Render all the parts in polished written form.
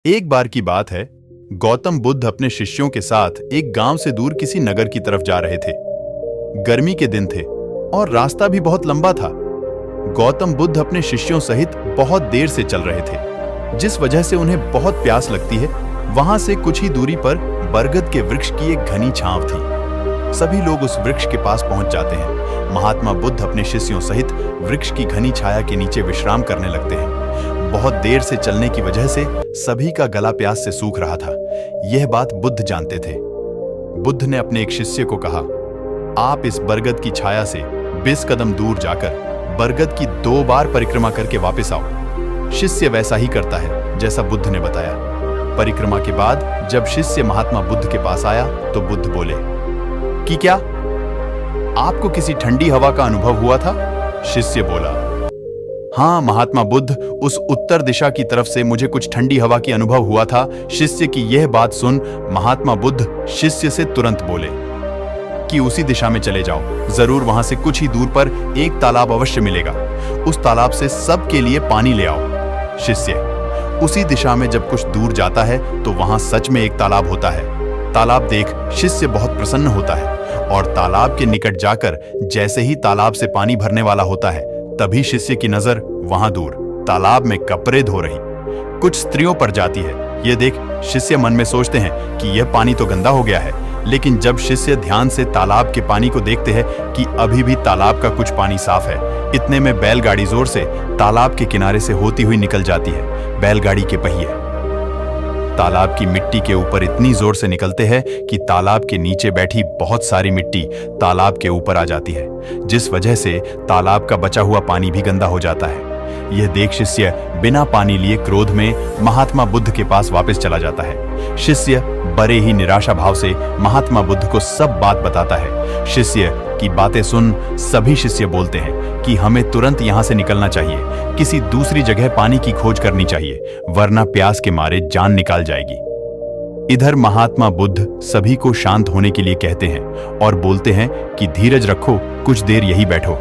एक बार की बात है, गौतम बुद्ध अपने शिष्यों के साथ एक गांव से दूर किसी नगर की तरफ जा रहे थे। गर्मी के दिन थे और रास्ता भी बहुत लंबा था। गौतम बुद्ध अपने शिष्यों सहित बहुत देर से चल रहे थे, जिस वजह से उन्हें बहुत प्यास लगती है। वहां से कुछ ही दूरी पर बरगद के वृक्ष की एक घनी छांव थी। सभी लोग उस वृक्ष के पास पहुंच जाते हैं। महात्मा बुद्ध अपने शिष्यों सहित वृक्ष की घनी छाया के नीचे विश्राम करने लगते हैं। बहुत देर से चलने की वजह से सभी का गला प्यास से सूख रहा था। यह बात बुद्ध जानते थे। बुद्ध ने अपने एक शिष्य को कहा, आप इस बरगद की छाया से 20 कदम दूर जाकर बरगद की 2 बार परिक्रमा करके वापस आओ। शिष्य वैसा ही करता है जैसा बुद्ध ने बताया। परिक्रमा के बाद जब शिष्य महात्मा बुद्ध के पास आया तो बुद्ध बोले कि क्या आपको किसी ठंडी हवा का अनुभव हुआ था? शिष्य बोला, हाँ महात्मा बुद्ध, उस उत्तर दिशा की तरफ से मुझे कुछ ठंडी हवा की अनुभव हुआ था। शिष्य की यह बात सुन महात्मा बुद्ध शिष्य से तुरंत बोले कि उसी दिशा में चले जाओ, जरूर वहां से कुछ ही दूर पर एक तालाब अवश्य मिलेगा। उस तालाब से सबके लिए पानी ले आओ। शिष्य उसी दिशा में जब कुछ दूर जाता है तो वहां सच में एक तालाब होता है। तालाब देख शिष्य बहुत प्रसन्न होता है और तालाब के निकट जाकर जैसे ही तालाब से पानी भरने वाला होता है, तभी शिष्य की नजर वहां दूर तालाब में कपड़े धो रही कुछ स्त्रियों पर जाती है। यह देख शिष्य मन में सोचते हैं कि यह पानी तो गंदा हो गया है। लेकिन जब शिष्य ध्यान से तालाब के पानी को देखते हैं कि अभी भी तालाब का कुछ पानी साफ है, इतने में बैलगाड़ी जोर से तालाब के किनारे से होती हुई निकल जाती है। बैलगाड़ी के पहिए तालाब की मिट्टी के ऊपर इतनी जोर से निकलते हैं कि तालाब के नीचे बैठी बहुत सारी मिट्टी तालाब के ऊपर आ जाती है, जिस वजह से तालाब का बचा हुआ पानी भी गंदा हो जाता है। यह देख शिष्य बिना पानी लिए क्रोध में महात्मा बुद्ध के पास वापस चला जाता है। शिष्य बड़े ही निराशा भाव से महात्मा बुद्ध को सब बात बताता है। शिष्य की बातें सुन सभी शिष्य बोलते हैं कि हमें तुरंत यहां से निकलना चाहिए, किसी दूसरी जगह पानी की खोज करनी चाहिए, वरना प्यास के मारे जान निकाल जाएगी। इधर महात्मा बुद्ध सभी को शांत होने के लिए कहते हैं और बोलते हैं कि धीरज रखो, कुछ देर यही बैठो,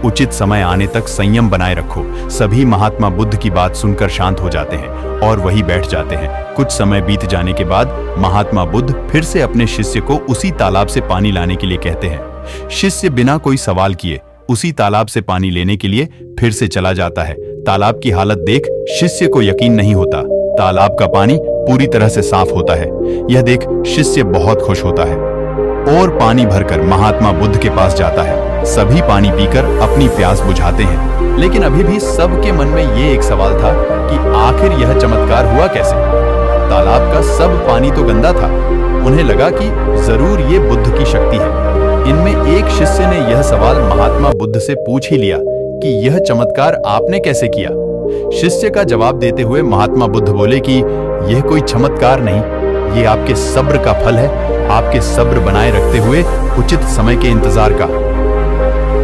उचित समय आने तक संयम बनाए रखो। सभी महात्मा बुद्ध की बात सुनकर शांत हो जाते हैं और वही बैठ जाते हैं। कुछ समय बीत जाने के बाद महात्मा बुद्ध फिर से अपने शिष्य को उसी तालाब से पानी लाने के लिए कहते हैं। शिष्य बिना कोई सवाल किए उसी तालाब से पानी लेने के लिए फिर से चला जाता है। तालाब की हालत देख शिष्य को यकीन नहीं होता। तालाब का पानी पूरी तरह से साफ होता है। यह देख शिष्य बहुत खुश होता है और पानी भरकर महात्मा बुद्ध के पास जाता है। सभी पानी पीकर अपनी प्यास बुझाते हैं, लेकिन अभी भी सबके मन में ये एक सवाल था कि आखिर यह चमत्कार हुआ कैसे? तालाब का सब पानी तो गंदा था। उन्हें लगा कि जरूर ये बुद्ध की शक्ति है। इनमें एक शिष्य ने यह सवाल महात्मा बुद्ध से पूछ ही लिया कि यह चमत्कार आपने कैसे किया? शिष्य का जवाब देते हुए महात्मा बुद्ध बोले कि यह कोई चमत्कार नहीं, ये आपके सब्र का फल है, आपके सब्र बनाए रखते हुए उचित समय के इंतजार का।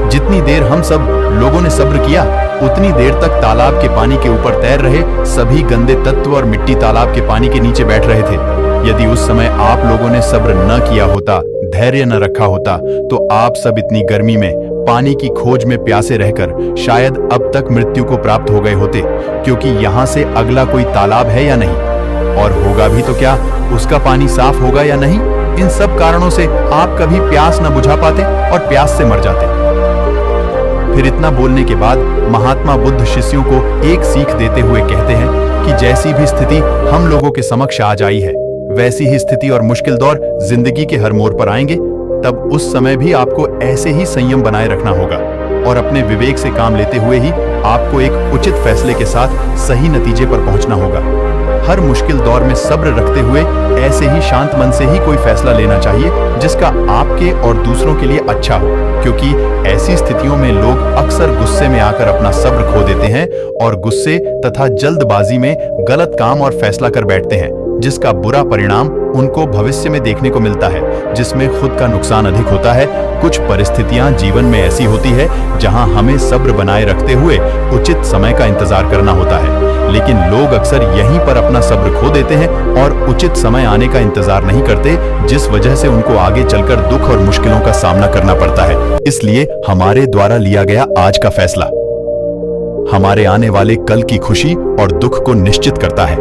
जितनी देर हम सब लोगों ने सब्र किया, उतनी देर तक तालाब के पानी के ऊपर तैर रहे सभी गंदे तत्व और मिट्टी तालाब के पानी के नीचे बैठ रहे थे। यदि उस समय आप लोगों ने सब्र न किया होता, धैर्य न रखा होता, तो आप सब इतनी गर्मी में पानी की खोज में प्यासे रहकर शायद अब तक मृत्यु को प्राप्त हो गए होते, क्योंकि यहाँ से अगला कोई तालाब है या नहीं, और होगा भी तो क्या उसका पानी साफ होगा या नहीं। इन सब कारणों से आप कभी प्यास न बुझा पाते और प्यास से मर जाते। फिर इतना बोलने के बाद महात्मा बुद्ध शिष्यों को एक सीख देते हुए कहते हैं कि जैसी भी स्थिति हम लोगों के समक्ष आज आई है, वैसी ही स्थिति और मुश्किल दौर जिंदगी के हर मोड़ पर आएंगे। तब उस समय भी आपको ऐसे ही संयम बनाए रखना होगा और अपने विवेक से काम लेते हुए ही आपको एक उचित फैसले के साथ सही नतीजे पर पहुंचना होगा। हर मुश्किल दौर में सब्र रखते हुए ऐसे ही शांत मन से ही कोई फैसला लेना चाहिए जिसका आपके और दूसरों के लिए अच्छा हो, क्योंकि ऐसी स्थितियों में लोग अक्सर गुस्से में आकर अपना सब्र खो देते हैं और गुस्से तथा जल्दबाजी में गलत काम और फैसला कर बैठते हैं, जिसका बुरा परिणाम उनको भविष्य में देखने को मिलता है, जिसमें खुद का नुकसान अधिक होता है। कुछ परिस्थितियां जीवन में ऐसी होती है जहां हमें सब्र बनाए रखते हुए उचित समय का इंतजार करना होता है, लेकिन लोग अक्सर यहीं पर अपना सब्र खो देते हैं और उचित समय आने का इंतजार नहीं करते, जिस वजह से उनको आगे चलकर दुख और मुश्किलों का सामना करना पड़ता है। इसलिए हमारे द्वारा लिया गया आज का फैसला हमारे आने वाले कल की खुशी और दुख को निश्चित करता है।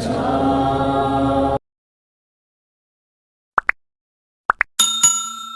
छा